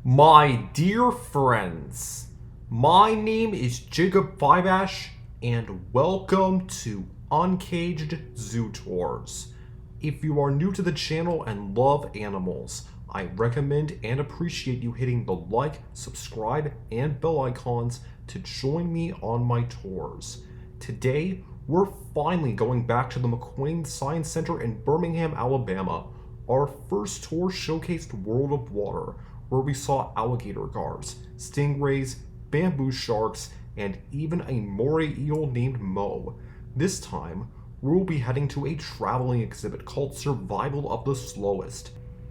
My dear friends, my name is Jacob Fiveash, and welcome to UncagedZooTours. If you are new to the channel and love animals, I recommend and appreciate you hitting the like, subscribe, and bell icons to join me on my tours. Today, we're finally going back to the McWane Science Center in Birmingham, Alabama. Our first tour showcased World of Water, where we saw alligator gars, stingrays, bamboo sharks, and even a moray eel named Mo. This time, we'll be heading to a traveling exhibit called Survival of the Slowest.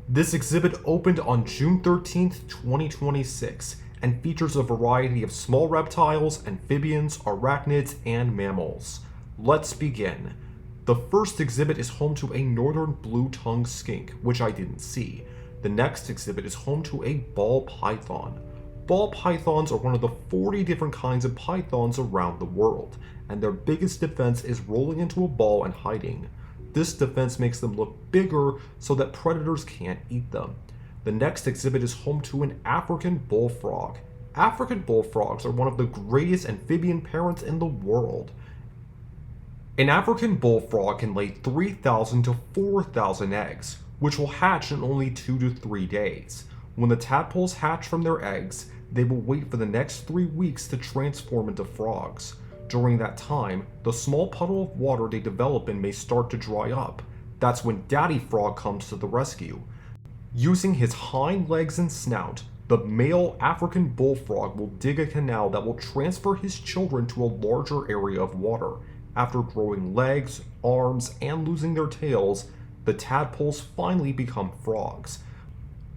This exhibit opened on June 13th, 2026, and features a variety of small reptiles, amphibians, arachnids, and mammals. Let's begin. The first exhibit is home to a northern blue-tongued skink, which I didn't see. The next exhibit is home to a ball python. Ball pythons are one of the 40 different kinds of pythons around the world, and their biggest defense is rolling into a ball and hiding. This defense makes them look bigger so that predators can't eat them. The next exhibit is home to an African bullfrog. African bullfrogs are one of the greatest amphibian parents in the world. An African bullfrog can lay 3,000 to 4,000 eggs, which will hatch in only 2 to 3 days. When the tadpoles hatch from their eggs, they will wait for the next 3 weeks to transform into frogs. During that time, the small puddle of water they develop in may start to dry up. That's when Daddy Frog comes to the rescue. Using his hind legs and snout, the male African bullfrog will dig a canal that will transfer his children to a larger area of water. After growing legs, arms, and losing their tails, the tadpoles finally become frogs.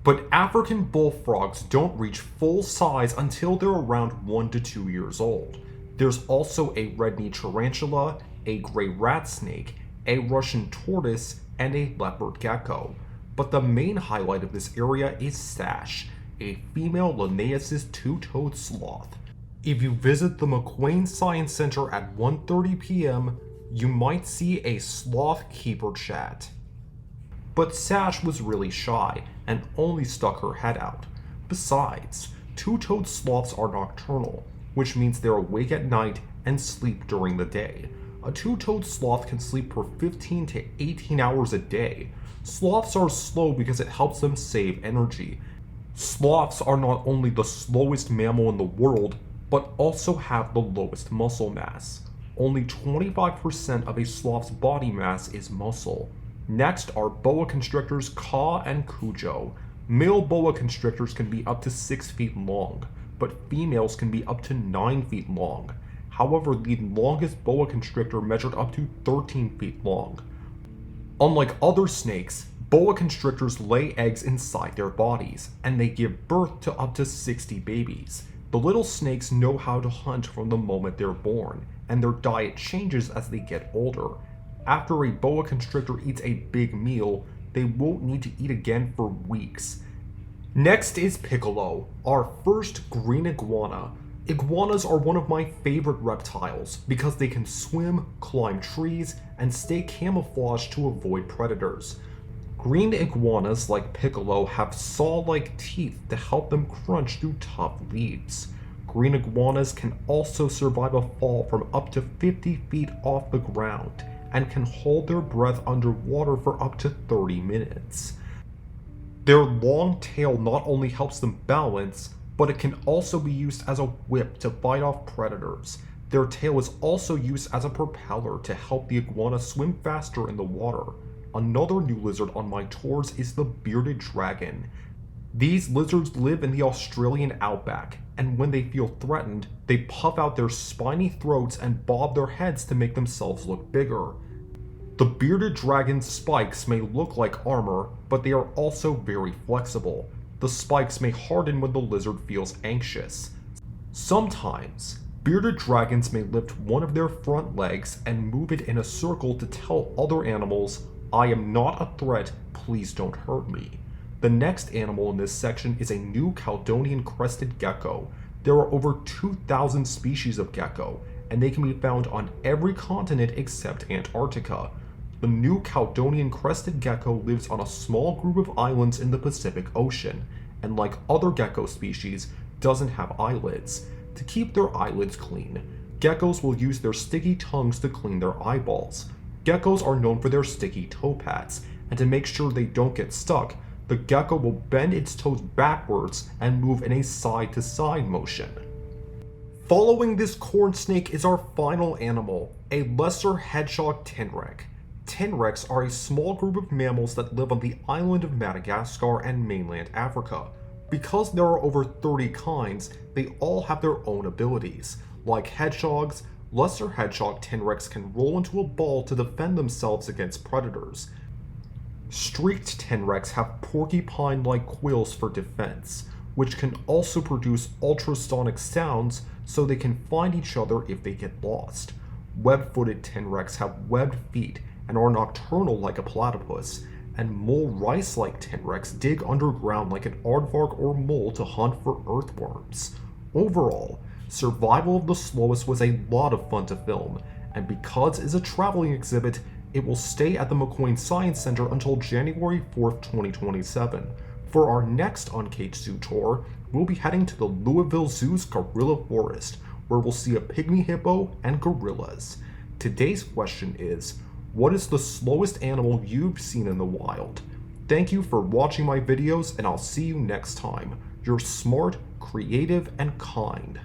But African bullfrogs don't reach full size until they're around 1 to 2 years old. There's also a red-kneed tarantula, a gray rat snake, a Russian tortoise, and a leopard gecko. But the main highlight of this area is Sash, a female Linnaeus' two-toed sloth. If you visit the McWane Science Center at 1:30 p.m., you might see a sloth keeper chat. But Sash was really shy and only stuck her head out. Besides, two-toed sloths are nocturnal, which means they're awake at night and sleep during the day. A two-toed sloth can sleep for 15 to 18 hours a day. Sloths are slow because it helps them save energy. Sloths are not only the slowest mammal in the world, but also have the lowest muscle mass. Only 25% of a sloth's body mass is muscle. Next are boa constrictors Ka and Cujo. Male boa constrictors can be up to 6 feet long, but females can be up to 9 feet long. However, the longest boa constrictor measured up to 13 feet long. Unlike other snakes, boa constrictors lay eggs inside their bodies, and they give birth to up to 60 babies. The little snakes know how to hunt from the moment they're born, and their diet changes as they get older. After a boa constrictor eats a big meal, they won't need to eat again for weeks. Next is Piccolo, our first green iguana. Iguanas are one of my favorite reptiles because they can swim, climb trees, and stay camouflaged to avoid predators. Green iguanas like Piccolo have saw-like teeth to help them crunch through tough leaves. Green iguanas can also survive a fall from up to 50 feet off the ground and can hold their breath underwater for up to 30 minutes. Their long tail not only helps them balance, but it can also be used as a whip to fight off predators. Their tail is also used as a propeller to help the iguana swim faster in the water. Another new lizard on my tours is the bearded dragon. These lizards live in the Australian outback, and when they feel threatened, they puff out their spiny throats and bob their heads to make themselves look bigger. The bearded dragon's spikes may look like armor, but they are also very flexible. The spikes may harden when the lizard feels anxious. Sometimes, bearded dragons may lift one of their front legs and move it in a circle to tell other animals, "I am not a threat, please don't hurt me." The next animal in this section is a new Caledonian crested gecko. There are over 2,000 species of gecko, and they can be found on every continent except Antarctica. The new Caledonian crested gecko lives on a small group of islands in the Pacific Ocean, and like other gecko species, doesn't have eyelids. To keep their eyelids clean, geckos will use their sticky tongues to clean their eyeballs. Geckos are known for their sticky toe pads, and to make sure they don't get stuck, the gecko will bend its toes backwards and move in a side-to-side motion. Following this corn snake is our final animal, a lesser hedgehog tenrec. Tenrecs are a small group of mammals that live on the island of Madagascar and mainland Africa. Because there are over 30 kinds, they all have their own abilities. Like hedgehogs, lesser hedgehog tenrecs can roll into a ball to defend themselves against predators. Streaked tenrecs have porcupine-like quills for defense, which can also produce ultrasonic sounds so they can find each other if they get lost. Web-footed tenrecs have webbed feet and are nocturnal like a platypus, and mole rice-like tenrecs dig underground like an aardvark or mole to hunt for earthworms. Overall, survival of the slowest was a lot of fun to film, and because it's a traveling exhibit, it will stay at the McWane Science Center until January 4th, 2027. For our next Uncaged Zoo tour, we'll be heading to the Louisville Zoo's Gorilla Forest, where we'll see a pygmy hippo and gorillas. Today's question is, what is the slowest animal you've seen in the wild? Thank you for watching my videos, and I'll see you next time. You're smart, creative, and kind.